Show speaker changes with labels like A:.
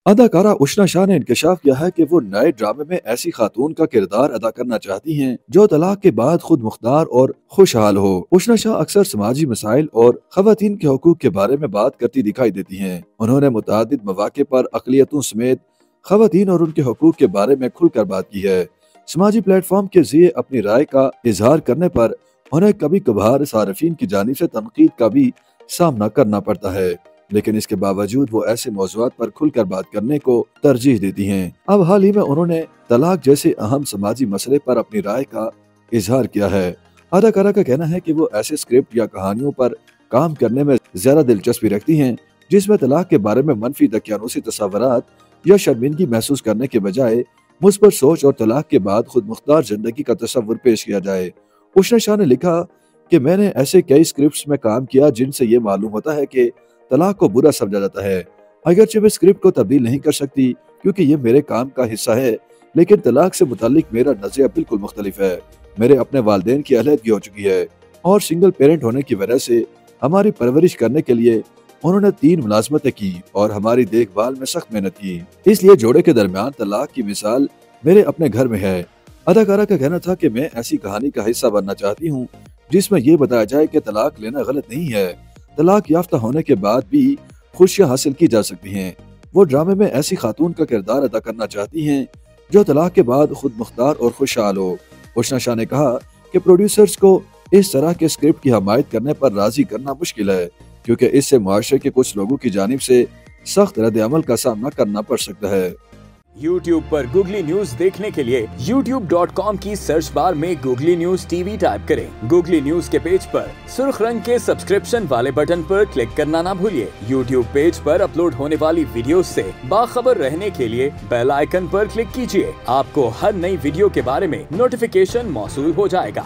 A: اداکارہ اشنا شاہ نے انکشاف کیا ہے کہ وہ نئے ڈرامے میں ایسی خاتون کا کردار ادا کرنا چاہتی ہیں جو طلاق کے بعد خود مختار اور خوشحال ہو۔ اشنا شاہ اکثر سماجی مسائل اور خواتین کے حقوق کے بارے میں بات کرتی دکھائی دیتی ہیں۔ انہوں نے متعدد مواقع پر اقلیتوں سمیت خواتین اور ان کے حقوق کے بارے میں کھل کر بات کی ہے۔ سماجی پلیٹ فارم کے ذریعے اپنی رائے کا اظہار کرنے پر انہیں کبھی کبھار صارفین کی جانب سے تنقید کا بھی سامنا کرنا پڑتا ہے، لیکن اس کے باوجود وہ ایسے موضوعات پر کھل کر بات کرنے کو ترجیح دیتی ہیں۔ اب حال ہی میں انہوں نے طلاق جیسے اہم سماجی مسئلے پر اپنی رائے کا اظہار کیا ہے۔ اداکارہ کا کہنا ہے کہ وہ ایسے اسکرپٹ یا کہانیوں پر کام کرنے میں زیادہ دلچسپی رکھتی ہیں جس میں طلاق کے بارے میں منفی دقیانوسی تصورات یا شرمندگی محسوس کرنے کے بجائے مثبت سوچ اور طلاق کے بعد خود مختار زندگی کا تصور پیش کیا جائے۔ اشنا شاہ نے لکھا کہ میں نے ایسے کئی اسکرپٹس میں کام کیا جن سے یہ معلوم ہوتا ہے کہ طلاق کو برا سمجھا جاتا ہے۔ اگرچہ میں اسکرپٹ کو تبدیل نہیں کر سکتی کیونکہ یہ میرے کام کا حصہ ہے، لیکن طلاق سے متعلق میرا نظریہ بالکل مختلف ہے۔ میرے اپنے والدین کی علیحدگی ہو چکی ہے اور سنگل پیرنٹ ہونے کی وجہ سے ہماری پرورش کرنے کے لیے انہوں نے 3 ملازمتیں کی اور ہماری دیکھ بھال میں سخت محنت کی، اس لیے جوڑے کے درمیان طلاق کی مثال میرے اپنے گھر میں ہے۔ اداکارہ کا کہنا تھا کہ میں ایسی کہانی کا حصہ بننا چاہتی ہوں جس میں یہ بتایا جائے کہ طلاق لینا غلط نہیں ہے، طلاق یافتہ ہونے کے بعد بھی خوشیاں حاصل کی جا سکتی ہیں۔ وہ ڈرامے میں ایسی خاتون کا کردار ادا کرنا چاہتی ہیں جو طلاق کے بعد خود مختار اور خوشحال ہو۔ اشنا شاہ نے کہا کہ پروڈیوسرز کو اس طرح کے اسکرپٹ کی حمایت کرنے پر راضی کرنا مشکل ہے کیونکہ اس سے معاشرے کے کچھ لوگوں کی جانب سے سخت رد عمل کا سامنا کرنا پڑ سکتا ہے۔
B: YouTube پر گوگلی نیوز دیکھنے کے لیے youtube.com کی سرچ بار میں googly news T V type کریں۔ گوگلی نیوز کے پیج پر سرخ رنگ کے سبسکرپشن والے بٹن پر کلک کرنا نہ بھولیے۔ YouTube پیج پر اپلوڈ ہونے والی ویڈیوز سے باخبر رہنے کے لیے بیل آئیکن پر کلک کیجیے۔ آپ کو ہر نئی ویڈیو کے بارے میں نوٹیفیکیشن موصول ہو جائے گا۔